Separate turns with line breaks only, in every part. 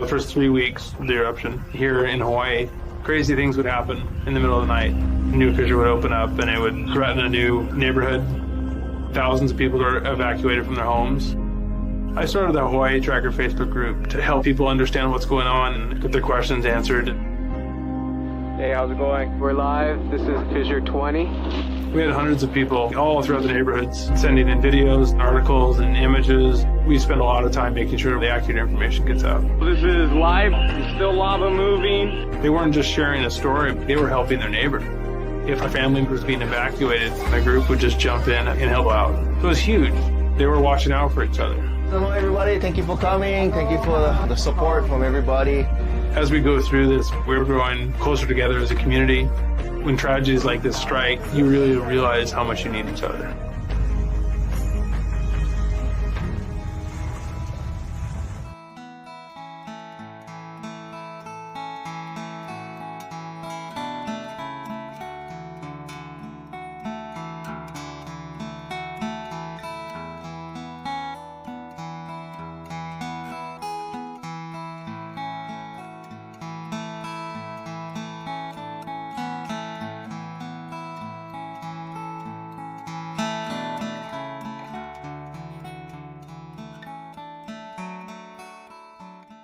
The first 3 weeks of the eruption here in Hawaii, crazy things would happen in the middle of the night. A new fissure would open up and it would threaten a new neighborhood. Thousands of people were evacuated from their homes. I started the Hawaii Tracker Facebook group to help people understand what's going on and get their questions answered.
Hey, how's it going? We're live. This is Fissure 20.
We had hundreds of people all throughout the neighborhoods sending in videos, articles, and images. We spend a lot of time making sure the accurate information gets out.
This is live. There's still lava moving.
They weren't just sharing a story, they were helping their neighbor. If a family was being evacuated, my group would just jump in and help out. It was huge. They were watching out for each other.
Hello everybody, thank you for coming. Thank you for the support from everybody.
As we go through this, we're growing closer together as a community. When tragedies like this strike, you really realize how much you need each other.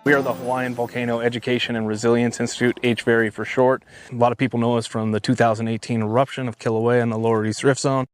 We are the Hawaiian Volcano Education and Resilience Institute, HVERI for short. A lot of people know us from the 2018 eruption of Kilauea in the Lower East Rift Zone.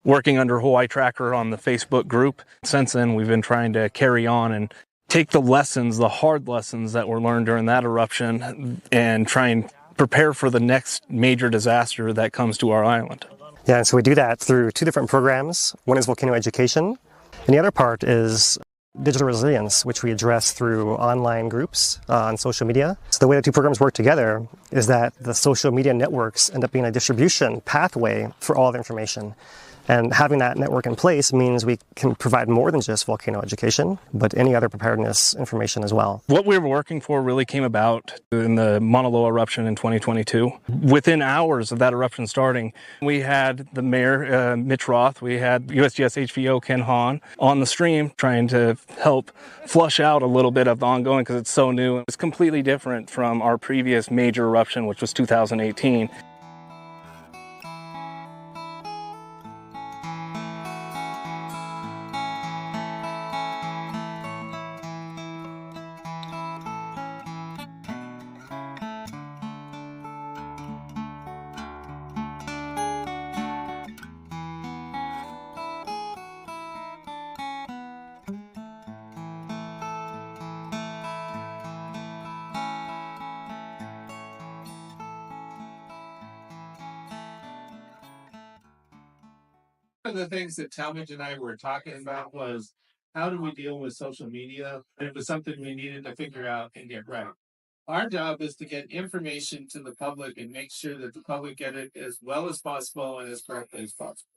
Working under Hawaii Tracker on the Facebook group. Since then, we've been trying to carry on and take the lessons, the hard lessons that were learned during that eruption and try and prepare for the next major disaster that comes to our island.
Yeah, and so we do that through two different programs. One is volcano education, and the other part is digital resilience, which we address through online groups on social media. So the way the two programs work together is that the social media networks end up being a distribution pathway for all the information. And having that network in place means we can provide more than just volcano education, but any other preparedness information as well.
What we were working for really came about in the Mauna Loa eruption in 2022. Within hours of that eruption starting, we had the mayor, Mitch Roth, we had USGS HVO Ken Hahn on the stream trying to help flush out a little bit of the ongoing because it's so new. It's completely different from our previous major eruption, which was 2018.
One of the things that Talmadge and I were talking about was how do we deal with social media? It was something we needed to figure out and get right. Our job is to get information to the public and make sure that the public get it as well as possible and as correctly as possible.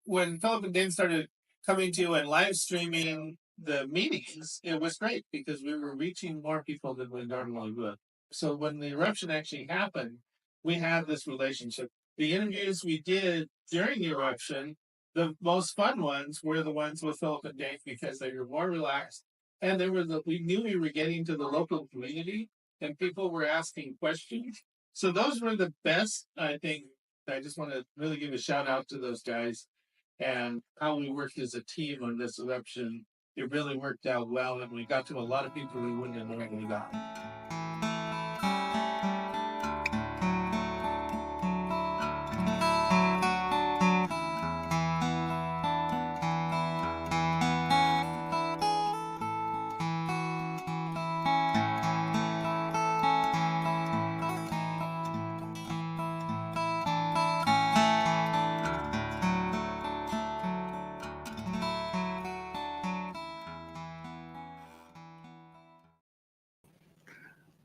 When Philip and Dane started coming to and live streaming the meetings, it was great because we were reaching more people than we normally would. So when the eruption actually happened, we had this relationship. The interviews we did during the eruption, the most fun ones were the ones with Philip and Dave because they were more relaxed and we knew we were getting to the local community and people were asking questions. So those were the best, I think. I just want to really give a shout out to those guys and how we worked as a team on this eruption. It really worked out well and we got to a lot of people we wouldn't have normally gotten.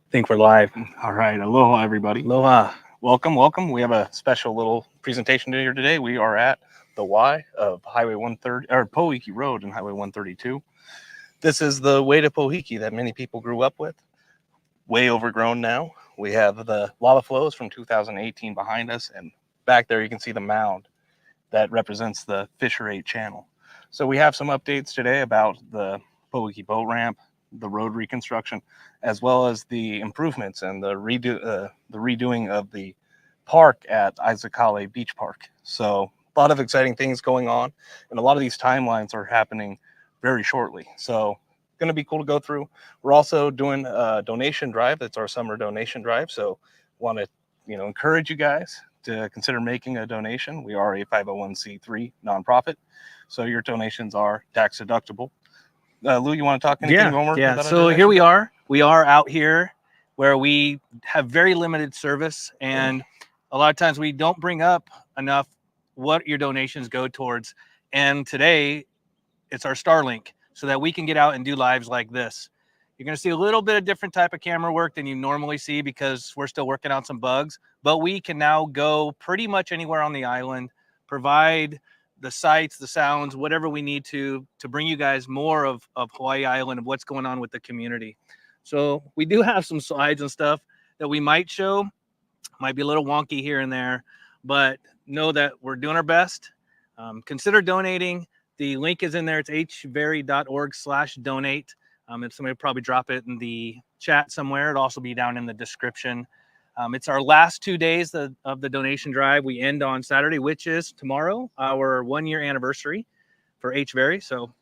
Think we're live. All right. Aloha, everybody. Aloha. Welcome, welcome. We have a special little presentation here today. We are at the Y of Highway 130, or Pohoiki Road and Highway 132. This is the way to Pohoiki that many people grew up with. Way overgrown now. We have the lava flows from 2018 behind us, and back there you can see the mound that represents the Fissure 8 channel. So we have some updates today about the Pohoiki boat ramp, the road reconstruction, as well as the improvements and the redoing of the park at Hale Beach Park. So a lot of exciting things going on, and a lot of these timelines are happening very shortly. So going to be cool to go through. We're also doing a donation drive. That's our summer donation drive. So want to, encourage you guys to consider making a donation. We are a 501c3 nonprofit, so your donations are tax deductible. Lou, you want to talk anything more?
Yeah. So here we are. We are out here where we have very limited service, and a lot of times we don't bring up enough what your donations go towards. And today it's our Starlink, so that we can get out and do lives like this. You're going to see a little bit of different type of camera work than you normally see because we're still working on some bugs, but we can now go pretty much anywhere on the island, provide the sights, the sounds, whatever we need to bring you guys more of Hawaii Island, of what's going on with the community. So we do have some slides and stuff that we might show. Might be a little wonky here and there, but know that we're doing our best. Consider donating. The link is in there. It's hveri.org/donate. If somebody will probably drop it in the chat somewhere. It'll also be down in the description. It's our last 2 days of the donation drive. We end on Saturday, which is tomorrow, our 1-year anniversary for HVERI. So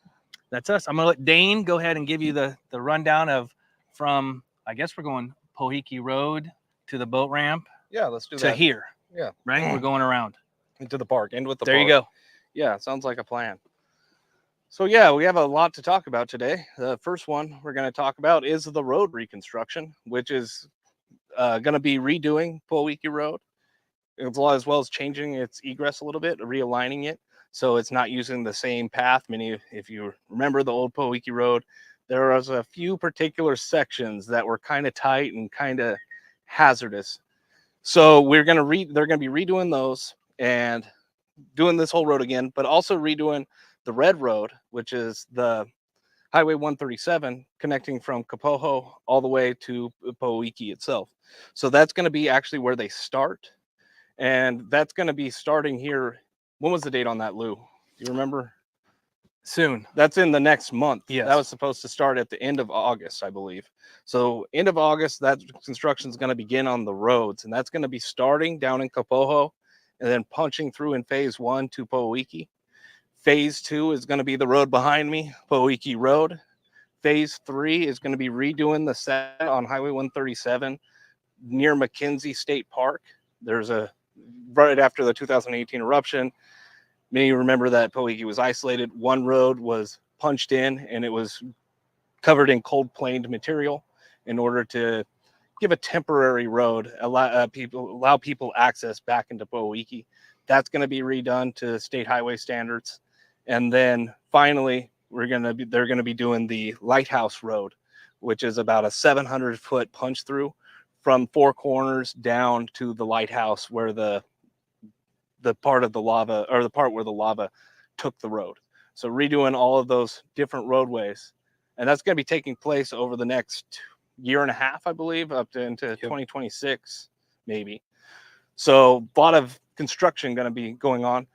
that's us. I'm going to let Dane go ahead and give you the rundown from, I guess we're going Pohoiki Road to the boat ramp.
Yeah, let's do
to
that.
here.
Yeah.
Right? We're going around.
Into the park. End with the
there
park.
You go.
Yeah, sounds like a plan. So yeah, we have a lot to talk about today. The first one we're going to talk about is the road reconstruction, which is going to be redoing Pohoiki Road, as well as changing its egress a little bit, realigning it so it's not using the same path. If you remember the old Pohoiki Road, there was a few particular sections that were kind of tight and kind of hazardous. So they're going to be redoing those and doing this whole road again, but also redoing the Red Road, which is the Highway 137 connecting from Kapoho all the way to Pohoiki itself. So that's going to be actually where they start. And that's going to be starting here. When was the date on that, Lou? Do you remember?
Soon.
That's in the next month.
Yes.
That was supposed to start at the end of August, I believe. So end of August, that construction is going to begin on the roads. And that's going to be starting down in Kapoho and then punching through in phase 1 to Pohoiki. Phase 2 is going to be the road behind me, Pohoiki Road. Phase 3 is going to be redoing the set on Highway 137 near McKenzie State Park. There's right after the 2018 eruption, many remember that Pohoiki was isolated. One road was punched in and it was covered in cold planed material in order to give a temporary road, allow people access back into Pohoiki. That's going to be redone to state highway standards. And then finally, they're going to be doing the Lighthouse Road, which is about a 700-foot punch through from Four Corners down to the lighthouse where the part of the lava, or the part where the lava took the road. So redoing all of those different roadways. And that's going to be taking place over the next year and a half, I believe, up to into 2026, maybe. So a lot of construction going to be going on.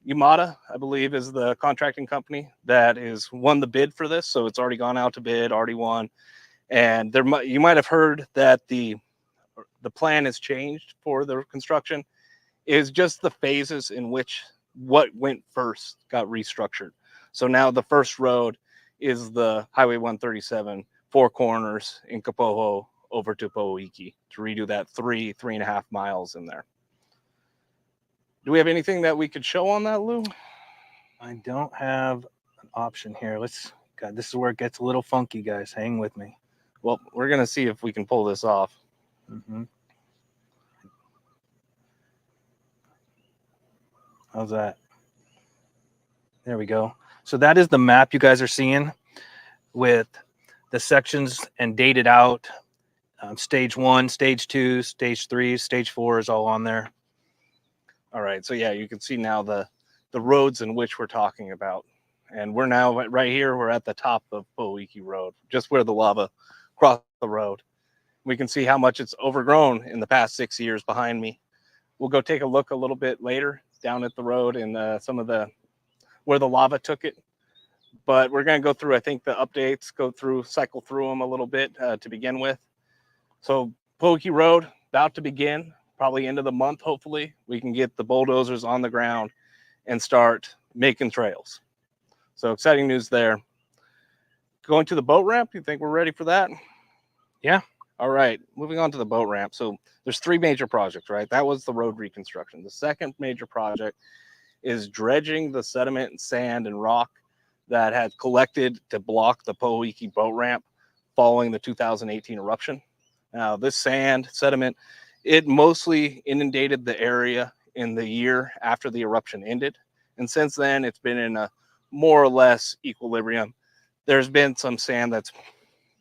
Yamada, I believe, is the contracting company that is won the bid for this. So it's already gone out to bid, already won. And you might have heard that the plan has changed for the construction. Is just the phases in which what went first got restructured. So now the first road is the Highway 137, Four Corners in Kapoho over to Pohoiki to redo that 3.5 miles in there. Do we have anything that we could show on that, Lou?
I don't have an option here. God, this is where it gets a little funky, guys. Hang with me.
Well, we're going to see if we can pull this off.
Mm-hmm. How's that? There we go. So that is the map you guys are seeing with the sections and dated out. Stage 1, stage 2, stage 3, stage 4 is all on there.
All right. So yeah, you can see now the roads in which we're talking about. And we're now right here. We're at the top of Pohoiki Road, just where the lava crossed the road. We can see how much it's overgrown in the past 6 years behind me. We'll go take a look a little bit later down at the road and some of where the lava took it. But we're going to go through, I think, the updates, cycle through them a little bit to begin with. So Pohoiki Road, about to begin, probably end of the month, hopefully. We can get the bulldozers on the ground and start making trails. So exciting news there. Going to the boat ramp, you think we're ready for that?
Yeah.
All right, moving on to the boat ramp. So there's 3 major projects, right? That was the road reconstruction. The second major project is dredging the sediment and sand and rock that had collected to block the Pohoiki boat ramp following the 2018 eruption. Now, this sand, sediment, it mostly inundated the area in the year after the eruption ended. And since then, it's been in a more or less equilibrium. There's been some sand that's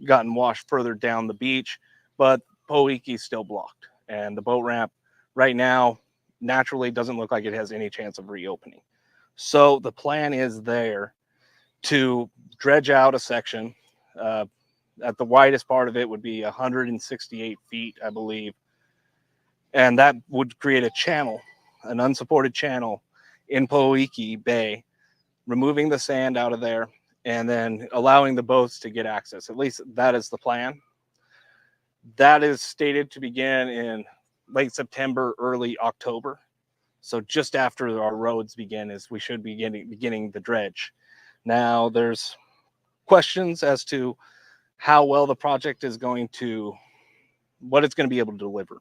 gotten washed further down the beach, but Pohoiki is still blocked. And the boat ramp right now naturally doesn't look like it has any chance of reopening. So the plan is there to dredge out a section. At the widest part of it would be 168 feet, I believe. And that would create a channel, an unsupported channel in Pohoiki Bay, removing the sand out of there and then allowing the boats to get access. At least that is the plan. That is stated to begin in late September, early October. So just after our roads begin is we should be beginning the dredge. Now there's questions as to how well the project is going to, what it's going to be able to deliver.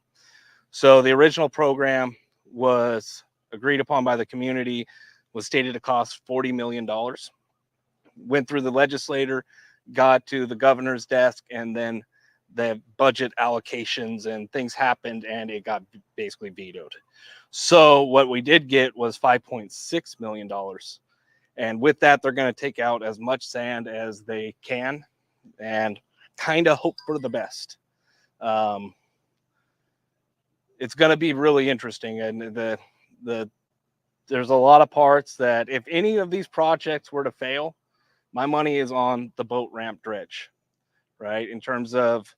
So the original program was agreed upon by the community, was stated to cost $40 million. Went through the legislator, got to the governor's desk, and then the budget allocations and things happened and it got basically vetoed. So what we did get was $5.6 million. And with that, they're going to take out as much sand as they can and kind of hope for the best. It's going to be really interesting. And there's a lot of parts that if any of these projects were to fail, my money is on the boat ramp dredge, right? In terms of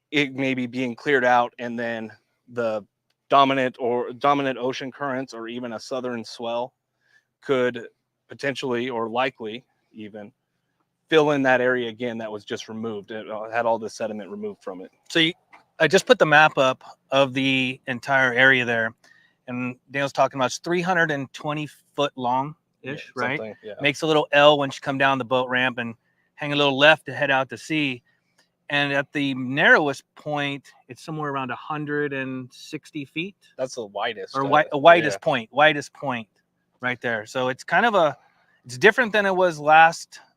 it maybe being cleared out and then the dominant ocean currents or even a southern swell could potentially or likely even fill in that area again that was just removed. It had all the sediment removed from it.
So I just put the map up of the entire area there, and Dale's talking about it's 320 foot long ish, right?
Yeah.
Makes a little L once you come down the boat ramp and hang a little left to head out to sea. And at the narrowest point, it's somewhere around 160 feet.
That's the widest.
Or widest point right there. So it's kind of it's different than it was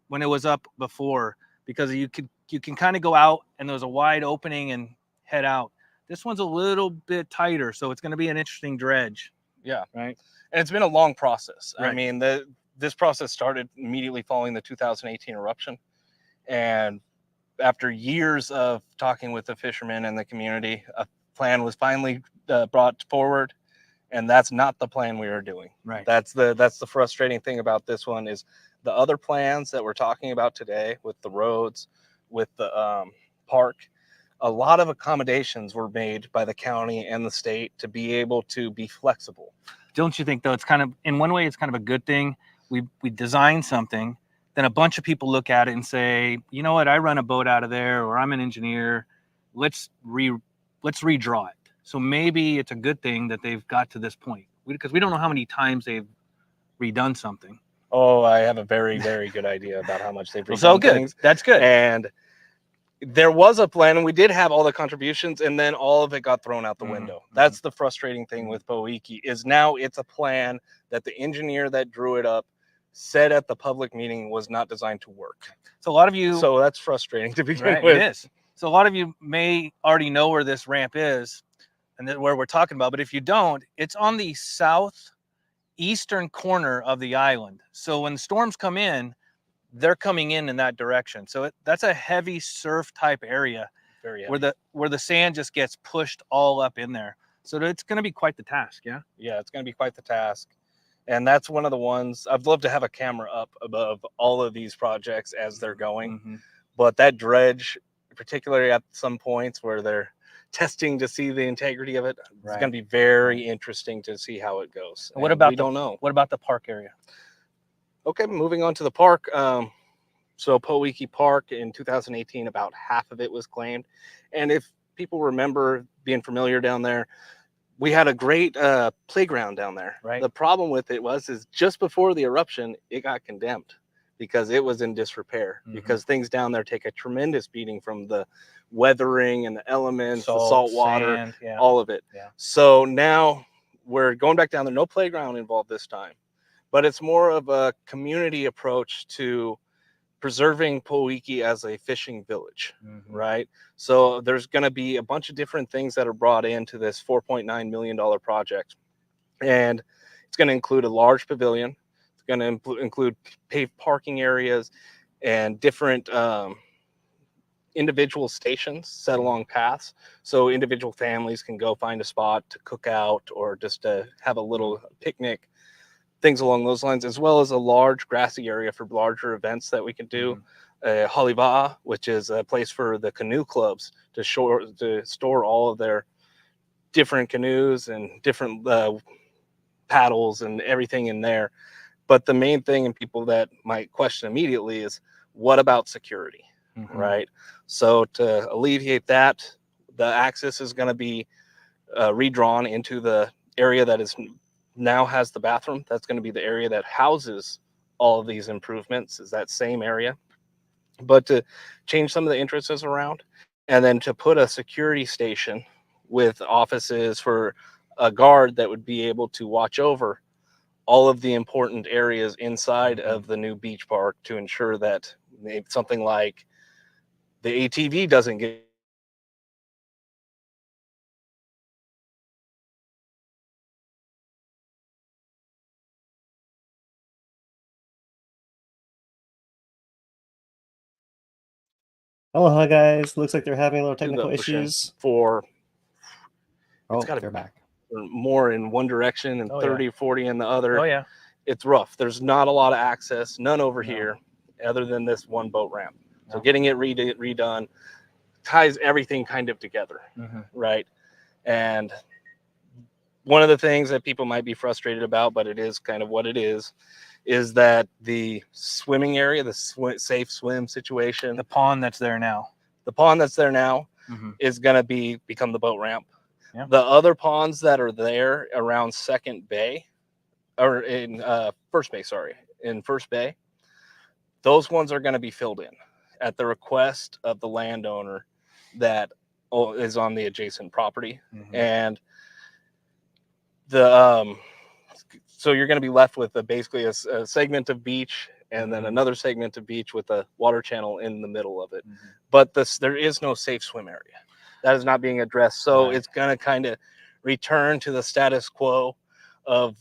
when it was up before, because you can kind of go out and there's a wide opening and head out. This one's a little bit tighter, so it's going to be an interesting dredge.
Yeah.
Right.
And it's been a long process.
Right.
I mean, this process started immediately following the 2018 eruption. And after years of talking with the fishermen and the community, a plan was finally brought forward. And that's not the plan we are doing.
Right.
That's the frustrating thing about this one is the other plans that we're talking about today with the roads, with the park. A lot of accommodations were made by the county and the state to be able to be flexible.
Don't you think, though, it's kind of, in one way, it's kind of a good thing. We design something, then a bunch of people look at it and say, you know what, I run a boat out of there, or I'm an engineer. Let's redraw it. So maybe it's a good thing that they've got to this point, because we don't know how many times they've redone something.
Oh, I have a very, very good idea about how much they've redone
So good.
things.
That's good.
And there was a plan, and we did have all the contributions, and then all of it got thrown out the window. That's the frustrating thing with Pohoiki, is now it's a plan that the engineer that drew it up said at the public meeting was not designed to work.
So a lot of you,
so that's frustrating to begin
right,
with.
it is. So a lot of you may already know where this ramp is and where we're talking about, but if you don't, it's on the southeastern corner of the island. So when storms come in, they're coming in that direction. So that's a heavy surf type area,
Very heavy.
where the sand just gets pushed all up in there. So it's going to be quite the task. Yeah.
Yeah, it's going to be quite the task. And that's one of the ones I'd love to have a camera up above all of these projects as they're going.
Mm-hmm.
But that dredge, particularly at some points where they're testing to see the integrity of it, it's going to be very interesting to see how it goes.
What about
we don't know.
What about the park area?
Okay, moving on to the park. So Pohoiki Park in 2018, about half of it was claimed. And if people remember being familiar down there, we had a great playground down there.
Right.
The problem with it is just before the eruption, it got condemned because it was in disrepair, because things down there take a tremendous beating from the weathering and the elements, the salt water,
sand,
all of it.
Yeah.
So now we're going back down there. No playground involved this time, but it's more of a community approach to preserving Pohoiki as a fishing village, right? So there's going to be a bunch of different things that are brought into this $4.9 million project. And it's going to include a large pavilion. It's going to include paved parking areas and different individual stations set along paths. So individual families can go find a spot to cook out or just to have a little picnic, things along those lines, as well as a large grassy area for larger events that we can do. Haliva'a, which is a place for the canoe clubs to store all of their different canoes and different paddles and everything in there. But the main thing, and people that might question immediately, is what about security, right? So to alleviate that, the access is going to be redrawn into the area that is now has the bathroom. That's going to be the area that houses all of these improvements, is that same area. But to change some of the entrances around, and then to put a security station with offices for a guard that would be able to watch over all of the important areas inside of the new beach park to ensure that something like the ATV doesn't get
Aloha, guys. Looks like they're having a little
to the
technical
ocean
issues.
for
Oh,
it's got to
they're
be
back.
more in one direction and 30, 40 in the other.
Oh yeah.
It's rough. There's not a lot of access, none over here, other than this one boat ramp. So getting it redone ties everything kind of together, right? And one of the things that people might be frustrated about, but it is kind of what it is that the swimming area, the safe swim situation,
The pond that's there now.
is going to become the boat ramp.
Yeah.
The other ponds that are there around Second Bay, or in First Bay, those ones are going to be filled in at the request of the landowner that is on the adjacent property. And the so you're going to be left with basically a segment of beach and then another segment of beach with a water channel in the middle of it. But there is no safe swim area. That is not being addressed. So it's going to kind of return to the status quo of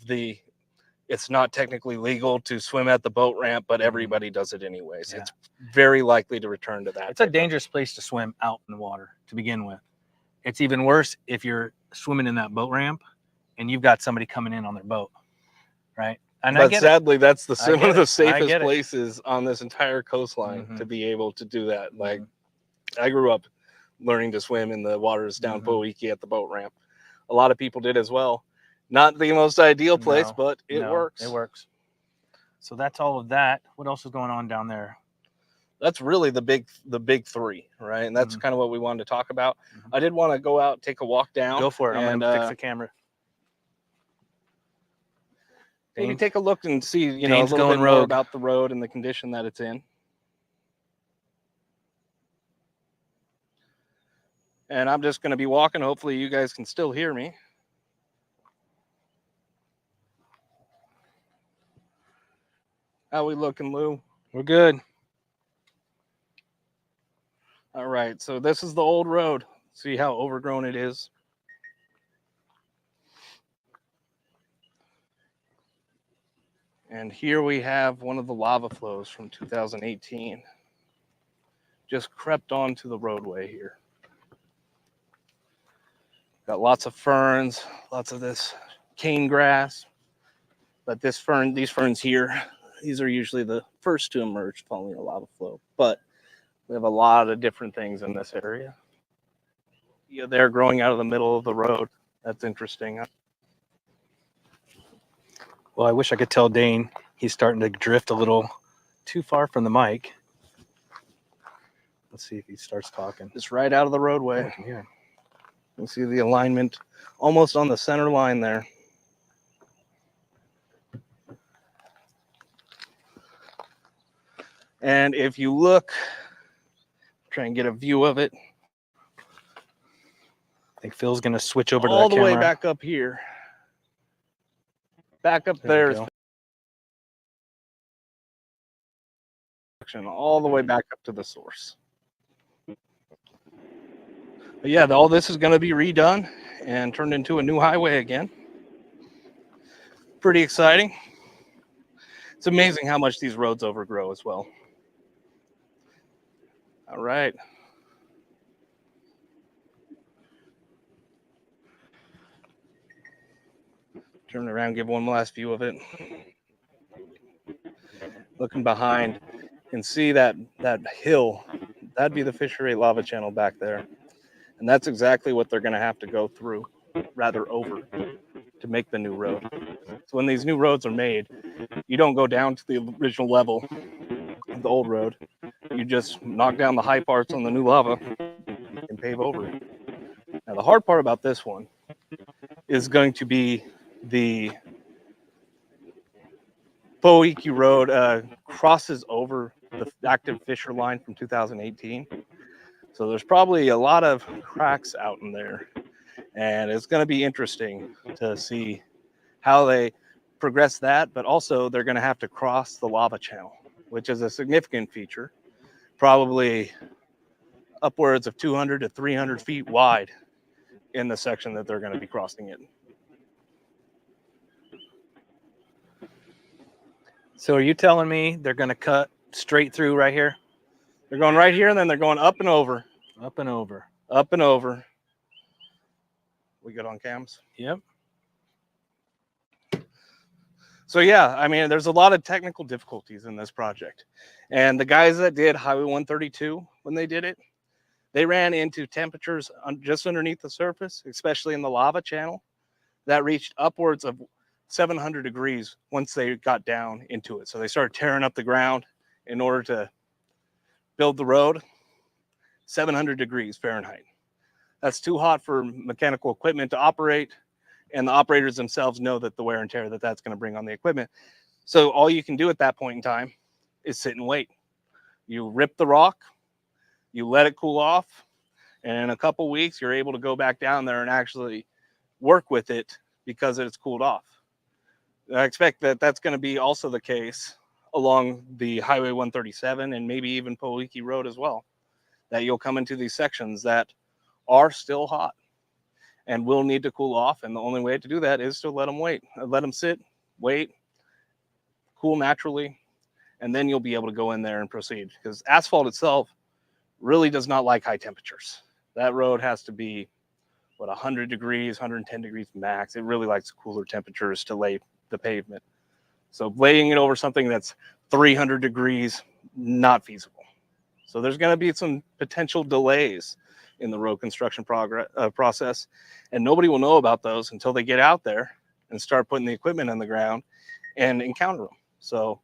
it's not technically legal to swim at the boat ramp, but everybody does it anyways. It's very likely to return to that.
It's a dangerous place to swim out in the water to begin with. It's even worse if you're swimming in that boat ramp and you've got somebody coming in on their boat, right? And
but sadly, that's one of the
I
safest places on this entire coastline to be able to do that. Like, I grew up learning to swim in the waters down Pohoiki at the boat ramp. A lot of people did as well. Not the most ideal place, but it works.
It works. So that's all of that. What else is going on down there?
That's really the big three, right? And that's kind of what we wanted to talk about. I did want to go out, take a walk down.
Go for it. I'm going to fix the camera.
Maybe take a look and see, a little bit more about the road and the condition that it's in. And I'm just going to be walking. Hopefully you guys can still hear me. How we looking, Lou?
We're good.
All right. So this is the old road. See how overgrown it is? And here we have one of the lava flows from 2018. Just crept onto the roadway here. Got lots of ferns, lots of this cane grass. But these ferns here, these are usually the first to emerge following a lava flow. But we have a lot of different things in this area. Yeah, they're growing out of the middle of the road. That's interesting.
Well, I wish I could tell Dane He's starting to drift a little too far from the mic. Let's see if he starts talking.
Just right out of the roadway.
I can hear him.
You see the alignment almost on the center line there. And if you look, try and get a view of it.
I think Phil's going to switch over to
All
that
the
camera.
way back up here. Back up
There
there
we
is
go.
all the way back up to the source. But yeah, all this is going to be redone and turned into a new highway again. Pretty exciting. It's amazing how much these roads overgrow as well. All right. Turn around, give one last view of it. Looking behind, you can see that hill. That'd be the Fishery lava channel back there. And that's exactly what they're going to have to go through, rather over, to make the new road. So when these new roads are made, you don't go down to the original level of the old road. You just knock down the high parts on the new lava and pave over it. Now, the hard part about this one is going to be the Pohoiki Road crosses over the active Fisher line from 2018. So there's probably a lot of cracks out in there. And it's going to be interesting to see how they progress that. But also, they're going to have to cross the lava channel, which is a significant feature, probably upwards of 200 to 300 feet wide in the section that they're going to be crossing it.
So are you telling me they're going to cut straight through right here?
They're going right here, and then they're going up and over.
Up and over.
Up and over. We good on cams?
Yep.
So yeah, I mean, there's a lot of technical difficulties in this project. And the guys that did Highway 132, when they did it, they ran into temperatures just underneath the surface, especially in the lava channel, that reached upwards of 700 degrees once they got down into it. So they started tearing up the ground in order to build the road. 700 degrees Fahrenheit. That's too hot for mechanical equipment to operate, and the operators themselves know that the wear and tear that that's going to bring on the equipment. So all you can do at that point in time is sit and wait. You rip the rock, you let it cool off, and in a couple weeks you're able to go back down there and actually work with it because it's cooled off. I expect that that's going to be also the case along the Highway 137 and maybe even Pohoiki Road as well, that you'll come into these sections that are still hot and will need to cool off. And the only way to do that is to let them wait, let them sit, wait, cool naturally, and then you'll be able to go in there and proceed, because asphalt itself really does not like high temperatures. That road has to be, 100 degrees, 110 degrees max. It really likes cooler temperatures to lay the pavement. So laying it over something that's 300 degrees, not feasible. So there's going to be some potential delays in the road construction process, and nobody will know about those until they get out there and start putting the equipment on the ground and encounter them. So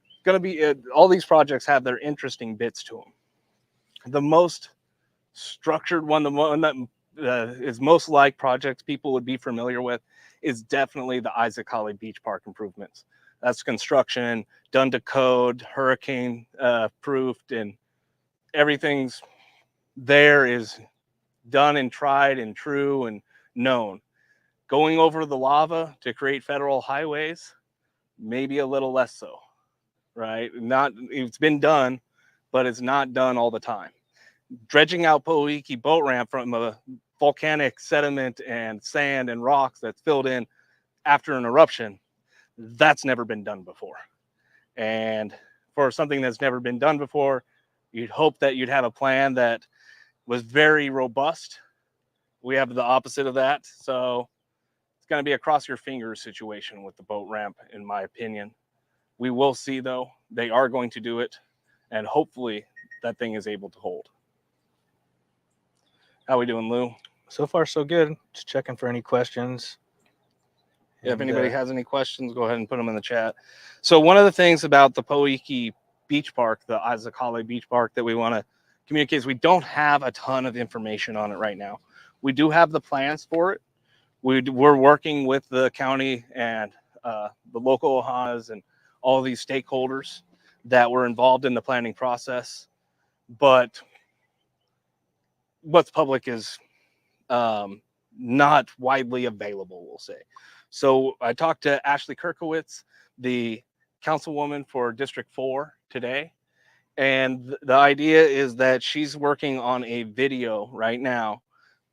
it's going to be, all these projects have their interesting bits to them. The most structured one, the one that is most like projects people would be familiar with, is definitely the Hale Beach Park improvements. That's construction done to code, hurricane proofed, and everything's there is done and tried and true and known. Going over the lava to create federal highways, maybe a little less so, right? It's been done, but it's not done all the time. Dredging out Pohoiki boat ramp from a volcanic sediment and sand and rocks that's filled in after an eruption, that's never been done before. And for something that's never been done before, you'd hope that you'd have a plan that was very robust. We have the opposite of that. So it's going to be a cross your fingers situation with the boat ramp, in my opinion. We will see, though. They are going to do it, and hopefully that thing is able to hold. How we doing, Lou?
So far, so good. Just checking for any questions.
If anybody has any questions, go ahead and put them in the chat. So one of the things about the Pohoiki Beach Park, the Hale Beach Park, that we want to communicate is we don't have a ton of information on it right now. We do have the plans for it. We're working with the county and the local ohas and all these stakeholders that were involved in the planning process. But what's public is not widely available, we'll say. So I talked to Ashley Kirkowitz, the councilwoman for District 4 today. And the idea is that she's working on a video right now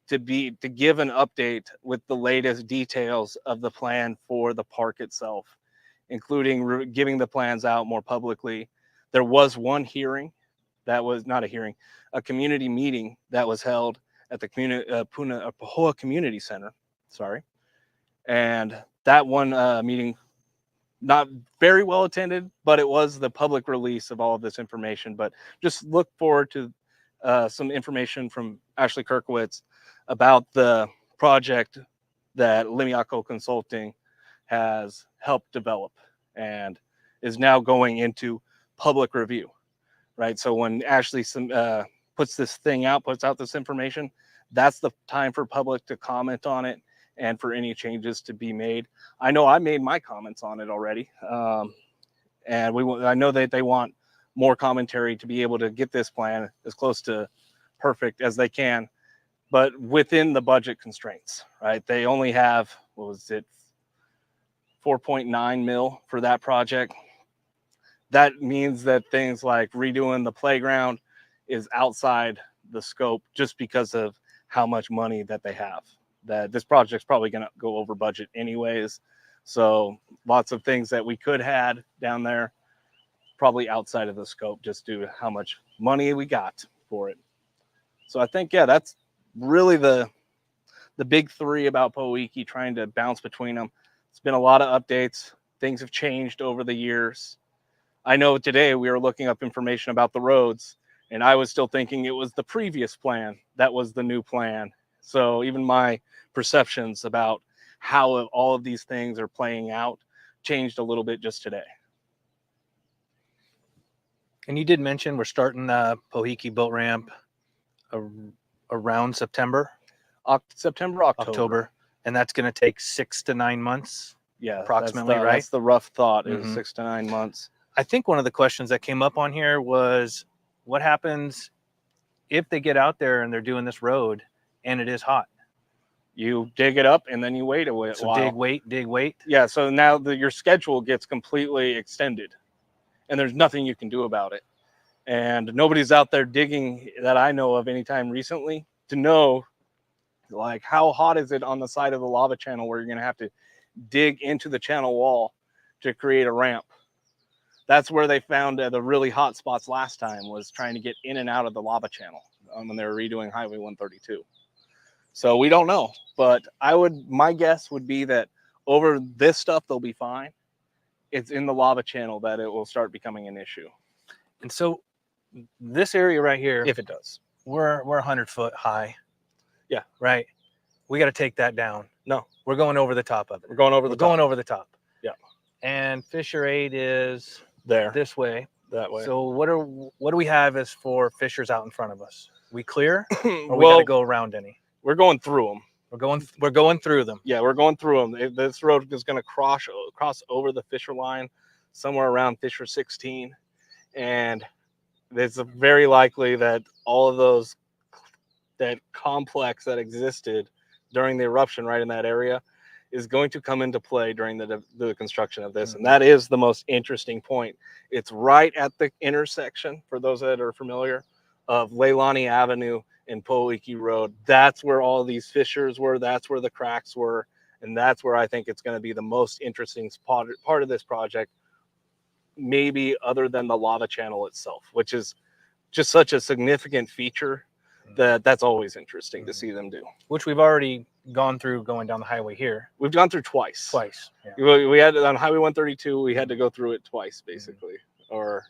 to give an update with the latest details of the plan for the park itself, including giving the plans out more publicly. There was one hearing that was not a hearing, a community meeting that was held at the Puna Pahoa Community Center. Sorry. And that one meeting, not very well attended, but it was the public release of all of this information. But just look forward to some information from Ashley Kirkowitz about the project that Limiako Consulting has helped develop and is now going into public review, right? So when Ashley puts this thing out, puts out this information, that's the time for public to comment on it and for any changes to be made. I know I made my comments on it already. And I know that they want more commentary to be able to get this plan as close to perfect as they can, but within the budget constraints, right? They only have, what was it, 4.9 mil for that project. That means that things like redoing the playground is outside the scope just because of how much money that they have. That this project's probably going to go over budget anyways. So lots of things that we could had down there, probably outside of the scope just due to how much money we got for it. So I think, yeah, that's really the big three about Pohoiki, trying to bounce between them. It's been a lot of updates. Things have changed over the years. I know today we were looking up information about the roads, and I was still thinking it was the previous plan that was the new plan. So even my perceptions about how all of these things are playing out changed a little bit just today.
And you did mention we're starting the Pohoiki boat ramp around September,
October.
And that's going to take 6 to 9 months.
Yeah,
approximately, right?
That's the rough thought is 6 to 9 months.
I think one of the questions that came up on here was what happens if they get out there and they're doing this road and it is hot?
You dig it up and then you wait a while.
So dig, wait.
Yeah, so now your schedule gets completely extended and there's nothing you can do about it. And nobody's out there digging that I know of anytime recently to know, like, how hot is it on the side of the lava channel where you're going to have to dig into the channel wall to create a ramp. That's where they found the really hot spots last time, was trying to get in and out of the lava channel when they were redoing Highway 132. So we don't know, but my guess would be that over this stuff, they'll be fine. It's in the lava channel that it will start becoming an issue.
And so this area right here,
If it does.
we're 100 foot high.
Yeah.
Right. We got to take that down.
No,
we're going over the top of it.
We're going over the top.
Going over the top.
Yeah.
And Fissure 8 is
there,
this way.
That way.
So what do we have as for fissures out in front of us? We clear, or
Well,
we got to go around any?
We're going through them.
We're going through them.
Yeah, we're going through them. This road is going to cross over the fissure line somewhere around fissure 16, and it's very likely that all of that complex that existed during the eruption right in that area is going to come into play during the construction of this. And that is the most interesting point. It's right at the intersection, for those that are familiar, of Leilani Avenue and Pohoiki Road. That's where all these fissures were. That's where the cracks were. And that's where I think it's going to be the most interesting part of this project, maybe other than the lava channel itself, which is just such a significant feature that's always interesting to see them do.
Which we've already gone through going down the highway here.
We've gone through twice.
Yeah.
We had it on Highway 132. We had to go through it twice, basically. Or,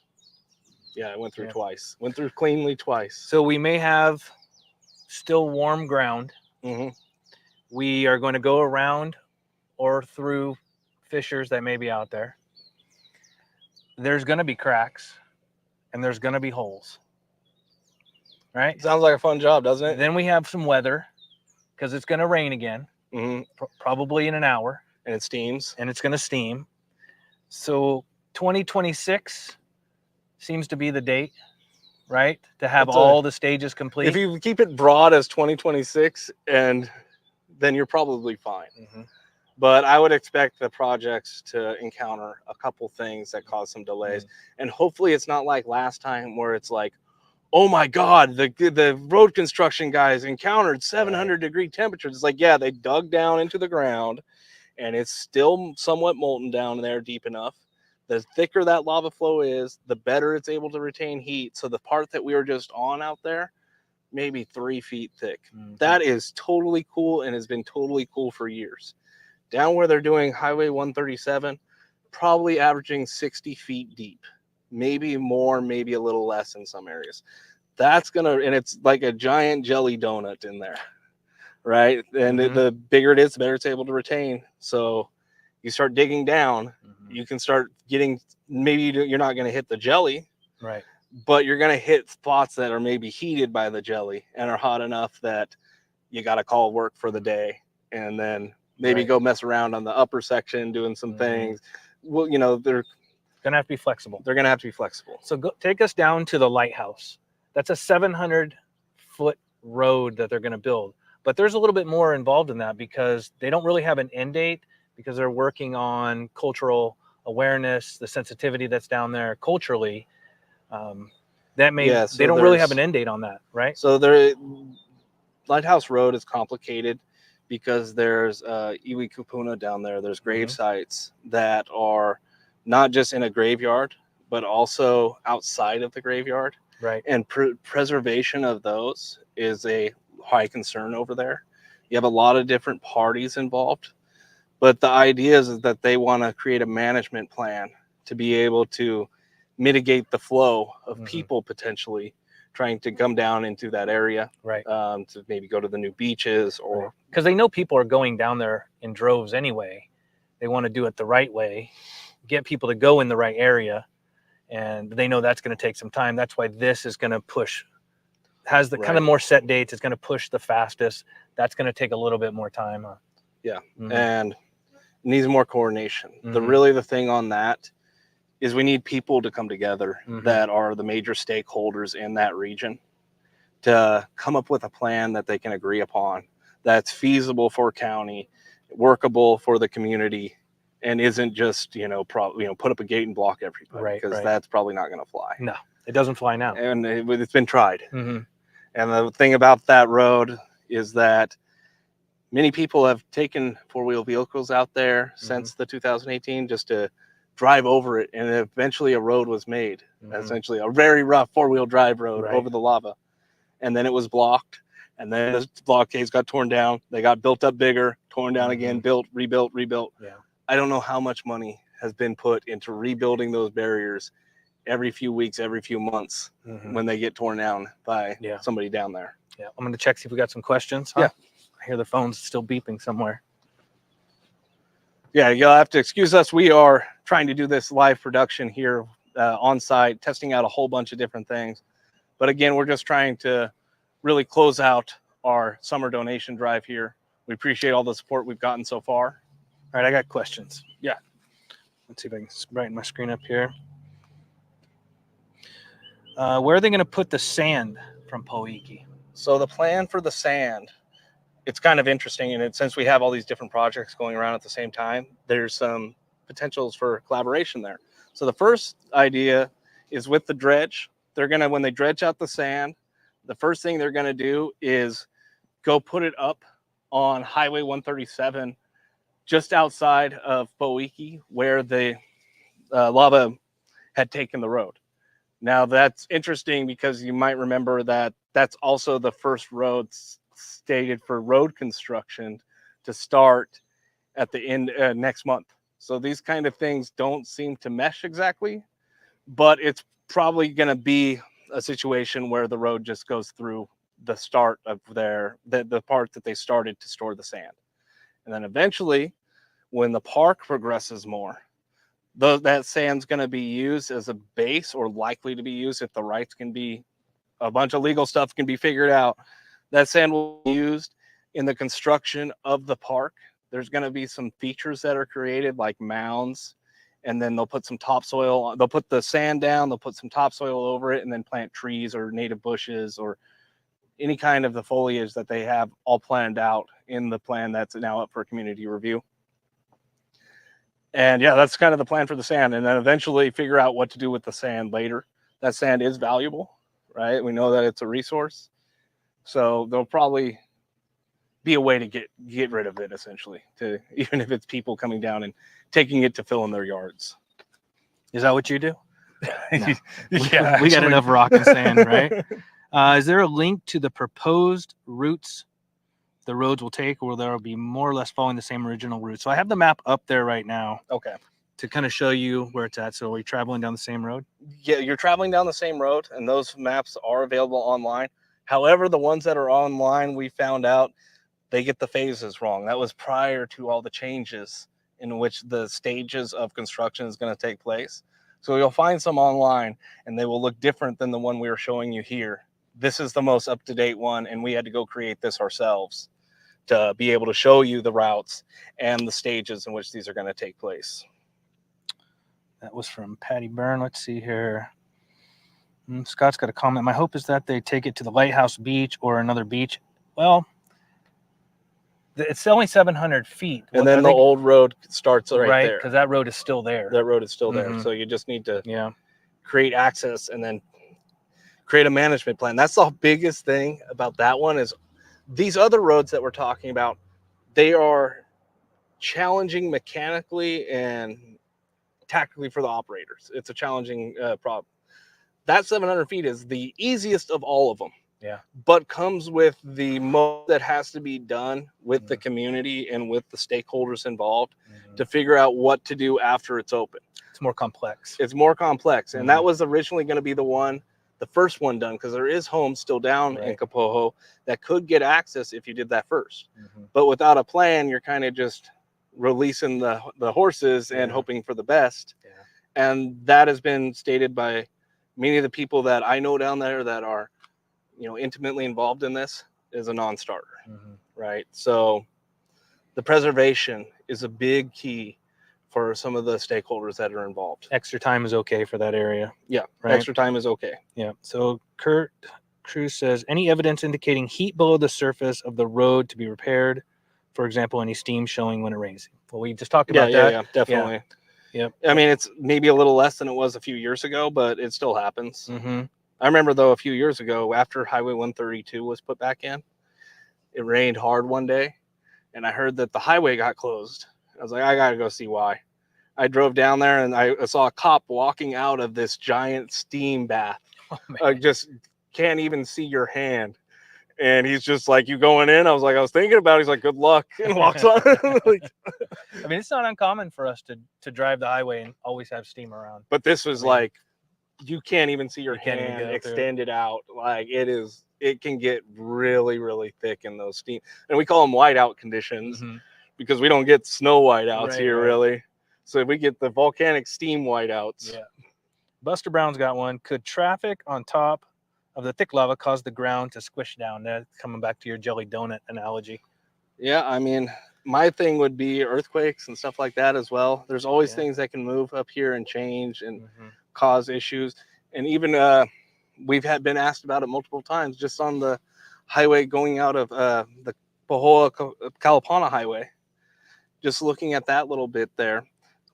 yeah, I went through twice. Went through cleanly twice.
So we may have still warm ground.
Mm-hmm.
We are going to go around or through fissures that may be out there, there's going to be cracks and there's going to be holes. Right?
Sounds like a fun job, doesn't it?
Then we have some weather because it's going to rain again, probably in an hour.
And it steams.
And it's going to steam. So 2026 seems to be the date, right? To have all the stages complete.
If you keep it broad as 2026, and then you're probably fine. But I would expect the projects to encounter a couple things that cause some delays. And hopefully it's not like last time where it's like, oh my God, the road construction guys encountered 700-degree temperatures. It's like, yeah, they dug down into the ground and it's still somewhat molten down there deep enough. The thicker that lava flow is, the better it's able to retain heat. So the part that we were just on out there, maybe 3 feet thick. That is totally cool and has been totally cool for years. Down where they're doing Highway 137, probably averaging 60 feet deep. Maybe more, maybe a little less in some areas. That's gonna, and it's like a giant jelly donut in there, right? And the bigger it is, the better it's able to retain. So you start digging down, you can start getting, maybe you're not going to hit the jelly,
right?
But you're going to hit spots that are maybe heated by the jelly and are hot enough that you got to call work for the day, and then maybe go mess around on the upper section doing some things. Well, you know, they're
gonna have to be flexible.
They're gonna have to be flexible.
So take us down to the lighthouse. That's a 700-foot road that they're going to build. But there's a little bit more involved in that because they don't really have an end date, because they're working on cultural awareness, the sensitivity that's down there culturally. That may, they don't really have an end date on that, right?
So Lighthouse Road is complicated because there's Iwi Kupuna down there. There's grave sites that are not just in a graveyard, but also outside of the graveyard.
Right.
And preservation of those is a high concern over there. You have a lot of different parties involved, but the idea is that they want to create a management plan to be able to mitigate the flow of people potentially trying to come down into that area,
right?
To maybe go to the new beaches, or
because they know people are going down there in droves anyway. They want to do it the right way, get people to go in the right area, and they know that's going to take some time. That's why this is going to push, has the kind of more set dates. It's going to push the fastest. That's going to take a little bit more time.
Yeah, and needs more coordination. The thing on that is we need people to come together that are the major stakeholders in that region to come up with a plan that they can agree upon, that's feasible for county, workable for the community, and isn't just, put up a gate and block everybody, because that's probably not going to fly.
No, it doesn't fly now.
And it's been tried. And the thing about that road is that many people have taken four-wheel vehicles out there since the 2018 just to drive over it, and eventually a road was made, essentially a very rough four-wheel drive road over the lava, and then it was blocked, and then the blockades got torn down, they got built up bigger, torn down again, built, rebuilt. I don't know how much money has been put into rebuilding those barriers every few weeks, every few months, when they get torn down by somebody down there.
I'm going to check, see if we got some questions. I hear the phone's still beeping somewhere.
Yeah, you'll have to excuse us. We are trying to do this live production here on site, testing out a whole bunch of different things. But again, we're just trying to really close out our summer donation drive here. We appreciate all the support we've gotten so far.
All right, I got questions.
Yeah.
Let's see if I can brighten my screen up here. Where are they going to put the sand from Pohoiki?
So the plan for the sand, it's kind of interesting, and since we have all these different projects going around at the same time, there's some potentials for collaboration there. So the first idea is with the dredge. They're going to, when they dredge out the sand, the first thing they're going to do is go put it up on Highway 137, just outside of Pohoiki, where the lava had taken the road. Now that's interesting because you might remember that that's also the first road stated for road construction to start at the end next month. So these kind of things don't seem to mesh exactly, but it's probably going to be a situation where the road just goes through the start of the part that they started to store the sand. And then eventually, When the park progresses more, that sand's going to be used as a base, or likely to be used if the rights can be, a bunch of legal stuff can be figured out. That sand will be used in the construction of the park. There's going to be some features that are created, like mounds, and then they'll put some topsoil. They'll put the sand down, they'll put some topsoil over it, and then plant trees or native bushes or any kind of the foliage that they have all planned out in the plan that's now up for community review. And yeah, that's kind of the plan for the sand. And then eventually figure out what to do with the sand later. That sand is valuable, right? We know that it's a resource. So there'll probably be a way to get rid of it, essentially, to even if it's people coming down and taking it to fill in their yards.
Is that what you do?
No.
Yeah, we got enough rock and sand, right? Is there a link to the proposed routes the roads will take, or there will be more or less following the same original route? So I have the map up there right now.
Okay.
To kind of show you where it's at. So are you traveling down the same road?
Yeah, you're traveling down the same road, and those maps are available online. However, the ones that are online, we found out they get the phases wrong. That was prior to all the changes in which the stages of construction is going to take place. So you'll find some online, and they will look different than the one we are showing you here. This is the most up-to-date one, and we had to go create this ourselves to be able to show you the routes and the stages in which these are going to take place.
That was from Patty Byrne. Let's see here. Scott's got a comment. My hope is that they take it to the Lighthouse Beach or another beach. Well, it's only 700 feet.
And then the old road starts right there.
Because that road is still there.
That road is still there. So you just need to create access and then create a management plan. That's the biggest thing about that one is these other roads that we're talking about, they are challenging mechanically and tactically for the operators. It's a challenging problem. That 700 feet is the easiest of all of them.
Yeah.
But comes with the most that has to be done with the community and with the stakeholders involved to figure out what to do after it's open.
It's more complex.
It's more complex. And that was originally going to be the first one done, because there is homes still down in Kapoho that could get access if you did that first. But without a plan, you're kind of just releasing the horses and hoping for the best. And that has been stated by many of the people that I know down there that are, intimately involved in this, is a non-starter, right? So the preservation is a big key for some of the stakeholders that are involved.
Extra time is okay for that area.
Yeah,
right?
Extra time is okay.
Yeah. So Kurt Cruz says, any evidence indicating heat below the surface of the road to be repaired? For example, any steam showing when it rains? Well, we just talked about that.
Yeah, definitely.
Yep.
I mean, it's maybe a little less than it was a few years ago, but it still happens. I remember, though, a few years ago, after Highway 132 was put back in, it rained hard one day, and I heard that the highway got closed. I was like, I got to go see why. I drove down there, and I saw a cop walking out of this giant steam bath. I just can't even see your hand. And he's just like, you going in? I was like, I was thinking about it. He's like, good luck, and walks on.
I mean, it's not uncommon for us to drive the highway and always have steam around.
But this was like, you can't even see your hand extended out. Like it can get really, really thick in those steam. And we call them whiteout conditions because we don't get snow whiteouts here, really. So we get the volcanic steam whiteouts.
Yeah. Buster Brown's got one. Could traffic on top of the thick lava cause the ground to squish down? That's coming back to your jelly donut analogy.
Yeah, I mean, my thing would be earthquakes and stuff like that as well. There's always things that can move up here and change and cause issues. And even we've been asked about it multiple times, just on the highway going out of the Kalapana highway. Just looking at that little bit there,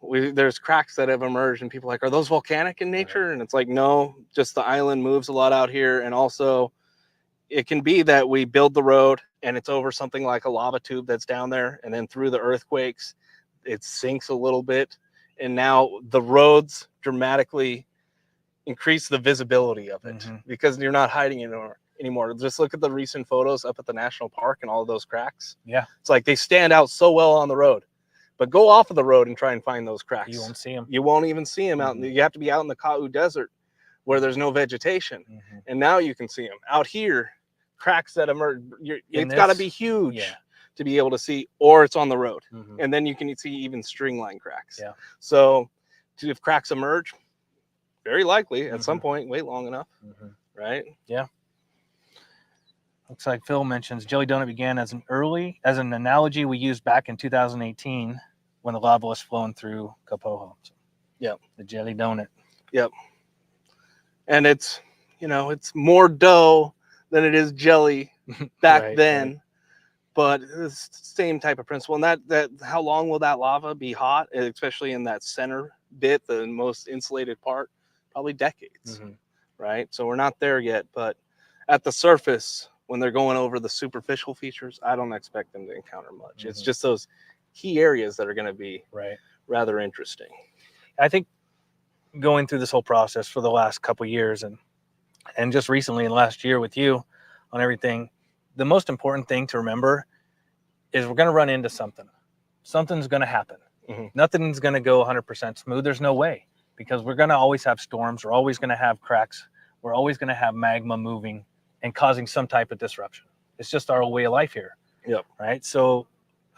there's cracks that have emerged, and people are like, are those volcanic in nature? And it's like, no, just the island moves a lot out here. And also it can be that we build the road and it's over something like a lava tube that's down there, and then through the earthquakes it sinks a little bit, and now the roads dramatically increase the visibility of it because you're not hiding it anymore. Just look at the recent photos up at the national park and all of those cracks.
Yeah,
it's like they stand out so well on the road, but go off of the road and try and find those cracks.
You won't see them.
You won't even see them out. You have to be out in the Kau Desert where there's no vegetation, and now you can see them out here. Cracks that emerge, it's got to be huge to be able to see, or it's on the road.
Mhm.
And then you can see even string line cracks.
Yeah.
So if cracks emerge, very likely at some
Mhm.
point, wait long enough,
Mhm.
right?
Yeah. Looks like Phil mentions Jelly Donut began as an analogy we used back in 2018 when the lava was flowing through Kapoho. So,
Yep.
the Jelly Donut.
Yep. And it's, you know, it's more dough than it is jelly back
Right,
then.
right.
But it's the same type of principle. And that how long will that lava be hot, especially in that center bit, the most insulated part? Probably decades,
Mhm.
right? So we're not there yet. But at the surface, when they're going over the superficial features, I don't expect them to encounter much. It's
Mhm.
just those key areas that are going to be
Right.
rather interesting.
I think going through this whole process for the last couple of years and just recently in last year with you on everything, the most important thing to remember is we're going to run into something. Something's going to happen.
Mhm.
Nothing's going to go 100% smooth. There's no way, because we're going to always have storms. We're always going to have cracks. We're always going to have magma moving and causing some type of disruption. It's just our way of life here.
Yep.
Right. So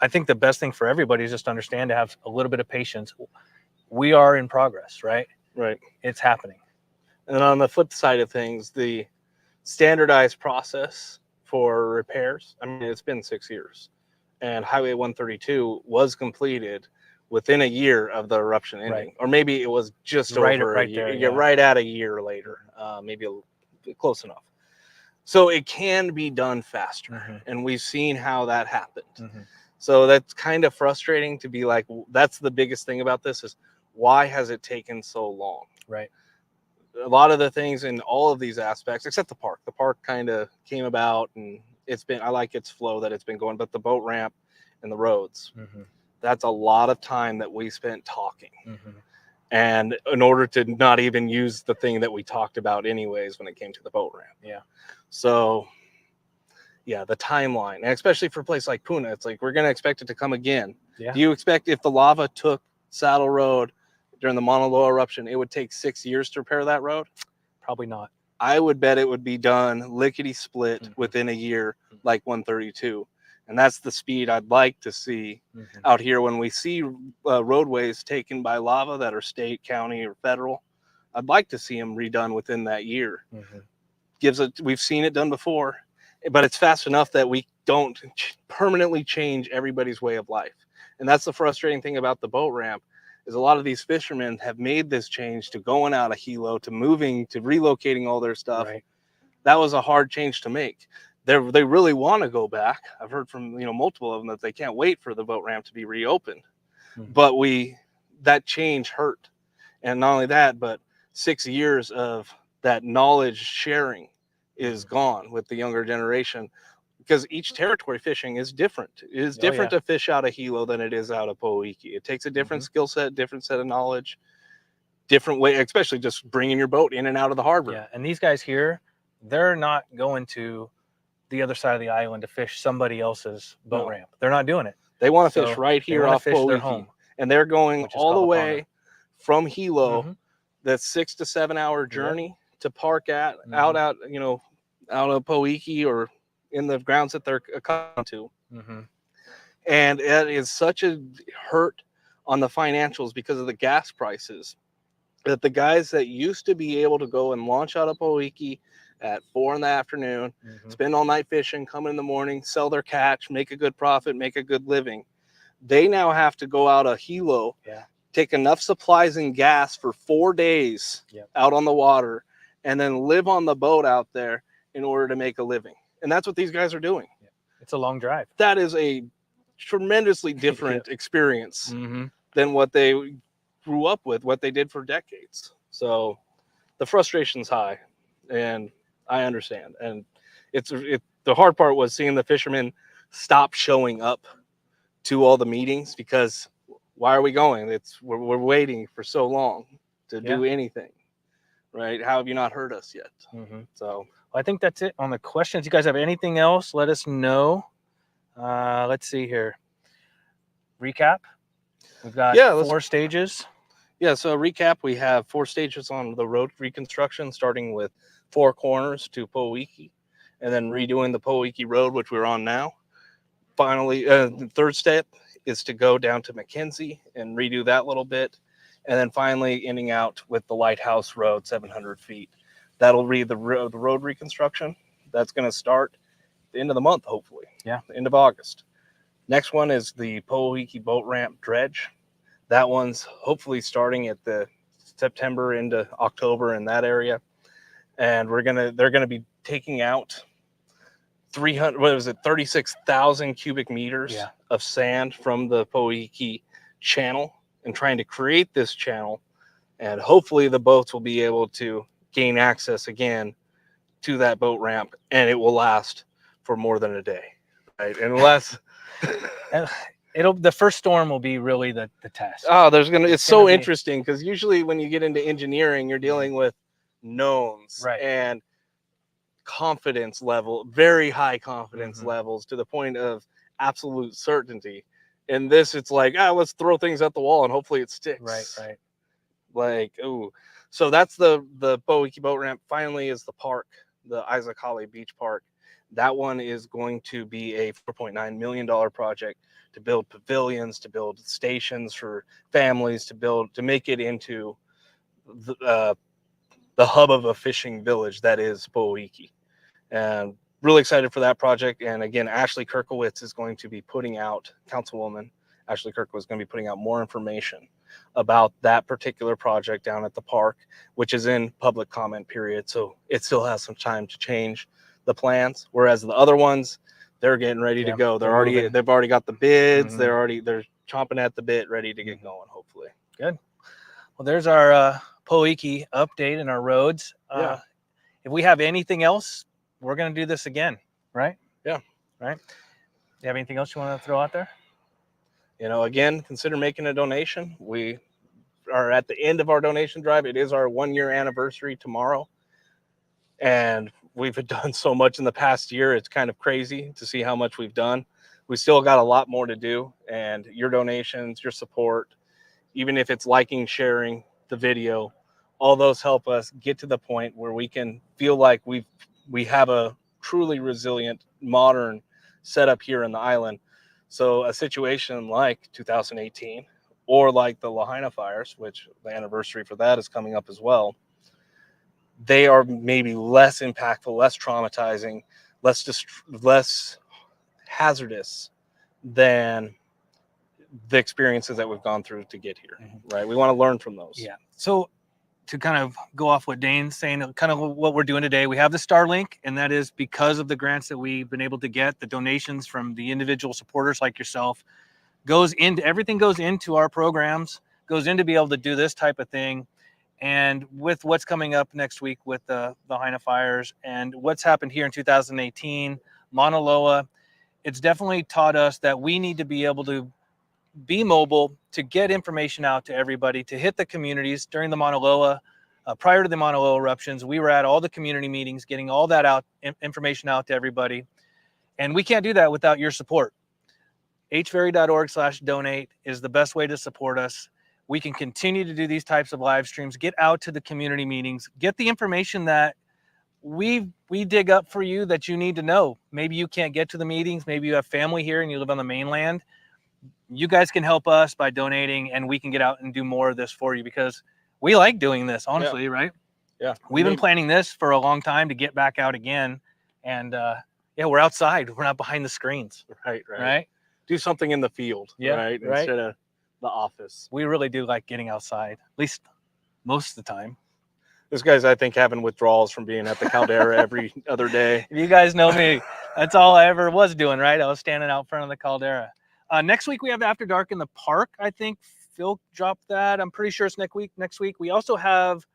I think the best thing for everybody is just to understand, to have a little bit of patience. We are in progress, right?
Right.
It's happening.
And on the flip side of things, the standardized process for repairs, I mean, it's been 6 years. And Highway 132 was completed within a year of the eruption ending.
Right.
Or maybe it was just
Right-
over
right
a year.
there,
Yeah,
yeah.
right at a year later, maybe close enough. So it can be done faster.
Mhm.
And we've seen how that happened.
Mhm.
So that's kind of frustrating to be like, that's the biggest thing about this is, why has it taken so long?
Right.
A lot of the things in all of these aspects, except the park kind of came about, and I like its flow that it's been going, but the boat ramp and the roads,
Mhm.
that's a lot of time that we spent talking.
Mhm.
And in order to not even use the thing that we talked about anyways when it came to the boat ramp.
Yeah.
So yeah, the timeline, and especially for a place like Puna, it's like, we're going to expect it to come again.
Yeah.
Do you expect, if the lava took Saddle Road during the Mauna Loa eruption, it would take 6 years to repair that road?
Probably not.
I would bet it would be done lickety split
Mhm.
within a year, like 132. And that's the speed I'd like to see
Mhm.
out here when we see roadways taken by lava that are state, county, or federal. I'd like to see them redone within that year.
Mhm.
We've seen it done before, but it's fast enough that we don't permanently change everybody's way of life. And that's the frustrating thing about the boat ramp, is a lot of these fishermen have made this change to going out of Hilo, to moving, to relocating all their stuff.
Right.
That was a hard change to make. They really want to go back. I've heard from multiple of them that they can't wait for the boat ramp to be reopened.
Mhm.
But that change hurt. And not only that, but 6 years of that knowledge sharing is gone with the younger generation, because each territory fishing is different. It is different to fish out of Hilo than it is out of Pohoiki. It takes a different skill set, different set of knowledge, different way, especially just bringing your boat in and out of the harbor.
Yeah. And these guys here, they're not going to the other side of the island to fish somebody else's boat
No.
ramp. They're not doing it.
They want to
So
fish right
they
here
wanna
off
fish their
Pohoiki.
home,
And they're going
which is
all the
called
way from Hilo,
Mhm.
that 6 to 7 hour journey to park out
Mhm.
out of Pohoiki or in the grounds that they're accustomed to.
Mhm.
And it is such a hurt on the financials because of the gas prices, that the guys that used to be able to go and launch out of Pohoiki at 4 in the afternoon,
Mhm.
spend all night fishing, come in the morning, sell their catch, make a good profit, make a good living, they now have to go out of Hilo,
Yeah.
take enough supplies and gas for 4 days
Yep.
out on the water, and then live on the boat out there in order to make a living. And that's what these guys are doing.
It's a long drive.
That is a tremendously different experience
Mhm.
than what they grew up with, what they did for decades. So the frustration's high, and I understand. And the hard part was seeing the fishermen stop showing up to all the meetings, because why are we going? We're waiting for so long to do anything, right? How have you not heard us yet?
Mhm.
So
Well, I think that's it on the questions. You guys have anything else? Let us know. Let's see here. Recap. We've got 4 stages.
Yeah, so recap, we have 4 stages on the road reconstruction, starting with 4 Corners to Pohoiki, and then redoing the Pohoiki Road, which we're on now. finally, the third step is to go down to McKenzie and redo that little bit. And then finally ending out with the Lighthouse Road, 700 feet. That'll be the road reconstruction. That's going to start the end of the month, hopefully.
Yeah.
The end of August. Next one is the Pohoiki Boat Ramp Dredge. That one's hopefully starting at the September into October in that area. And they're gonna be taking out 36,000 cubic meters of sand from the Pohoiki channel and trying to create this channel. And hopefully the boats will be able to gain access again to that boat ramp, and it will last for more than a day, right? Unless
the first storm will be really the test.
Oh, it's so interesting because usually when you get into engineering, you're dealing with knowns and confidence level, very high confidence levels to the point of absolute certainty. In this, it's like, let's throw things at the wall and hopefully it sticks.
Right.
Like, ooh. So that's the Pohoiki boat ramp. Finally is the park, the Hale Beach Park. That one is going to be a $4.9 million project to build pavilions, to build stations for families, to make it into the hub of a fishing village that is Pohoiki. And really excited for that project. And again, Ashley Kirkowitz is going to be putting out, Councilwoman Ashley Kirkowitz is going to be putting out more information about that particular project down at the park, which is in public comment period. So it still has some time to change the plans. Whereas the other ones, they're getting ready to go. They've already got the bids. They're chomping at the bit, ready to get going, hopefully.
Good. Well, there's our Pohoiki update and our roads. If we have anything else, we're going to do this again, right?
Yeah.
Right. You have anything else you want to throw out there?
Again, consider making a donation. We are at the end of our donation drive. It is our 1-year anniversary tomorrow. And we've done so much in the past year. It's kind of crazy to see how much we've done. We still got a lot more to do. And your donations, your support, even if it's liking, sharing the video, all those help us get to the point where we can feel like we have a truly resilient, modern setup here in the island. So a situation like 2018 or like the Lahaina fires, which the anniversary for that is coming up as well, they are maybe less impactful, less traumatizing, less hazardous than the experiences that we've gone through to get here, right? We want to learn from those.
Yeah. So to kind of go off what Dane's saying, kind of what we're doing today, we have the Starlink, and that is because of the grants that we've been able to get, the donations from the individual supporters like yourself, everything goes into our programs, goes in to be able to do this type of thing. And with what's coming up next week with the Lahaina fires and what's happened here in 2018, Mauna Loa, it's definitely taught us that we need to be able to be mobile, to get information out to everybody, to hit the communities. During the Mauna Loa, prior to the Mauna Loa eruptions, we were at all the community meetings, getting all that out, information out to everybody. And we can't do that without your support. HVERI.org/donate is the best way to support us. We can continue to do these types of live streams, get out to the community meetings, get the information that we dig up for you that you need to know. Maybe you can't get to the meetings. Maybe you have family here and you live on the mainland. You guys can help us by donating, and we can get out and do more of this for you because we like doing this, honestly, right?
Yeah.
We've been planning this for a long time to get back out again. And we're outside. We're not behind the screens. Right?
Do something in the field, right? Instead of the office.
We really do like getting outside, at least most of the time.
This guy's, I think, having withdrawals from being at the Caldera every other day.
You guys know me. That's all I ever was doing, right? I was standing out front of the Caldera. Next week, we have After Dark in the Park. I think Phil dropped that. I'm pretty sure it's next week. We also have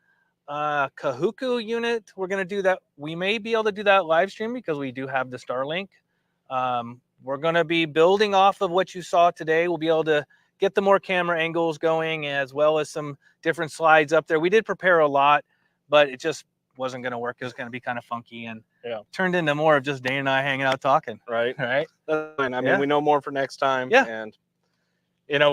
Kahuku unit. We're going to do that. We may be able to do that live stream because we do have the Starlink. We're going to be building off of what you saw today. We'll be able to get the more camera angles going as well as some different slides up there. We did prepare a lot, but it just wasn't going to work. It was going to be kind of funky and turned into more of just Dane and I hanging out talking.
Right. That's fine. I mean, we know more for next time. Yeah. And,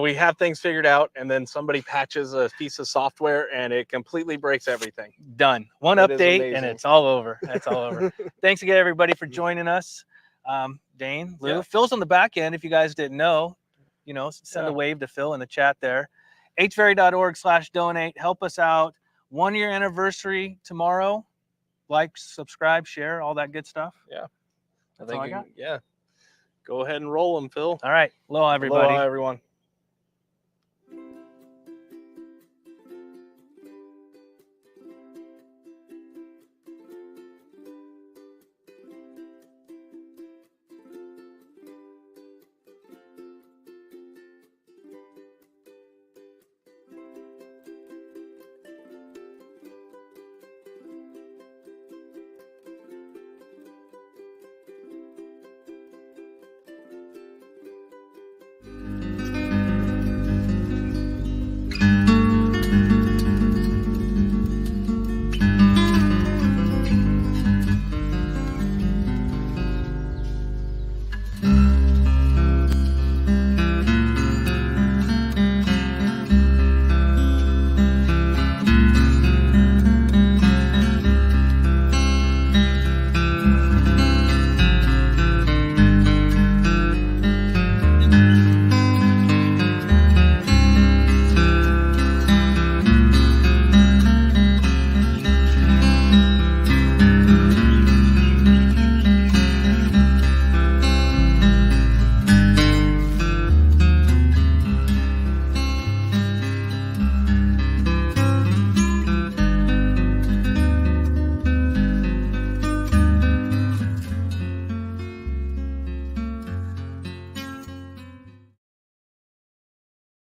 we have things figured out, and then somebody patches a piece of software and it completely breaks everything.
Done. One update and it's all over. That's all over. Thanks again, everybody, for joining us. Dane, Lou.
Yeah.
Phil's on the back end. If you guys didn't know, send a wave to Phil in the chat there. HVERI.org/donate. Help us out. 1 year anniversary tomorrow. Like, subscribe, share, all that good stuff.
Yeah.
That's all I got.
Yeah. Go ahead and roll them, Phil.
All right. Aloha, everybody.
Aloha, everyone.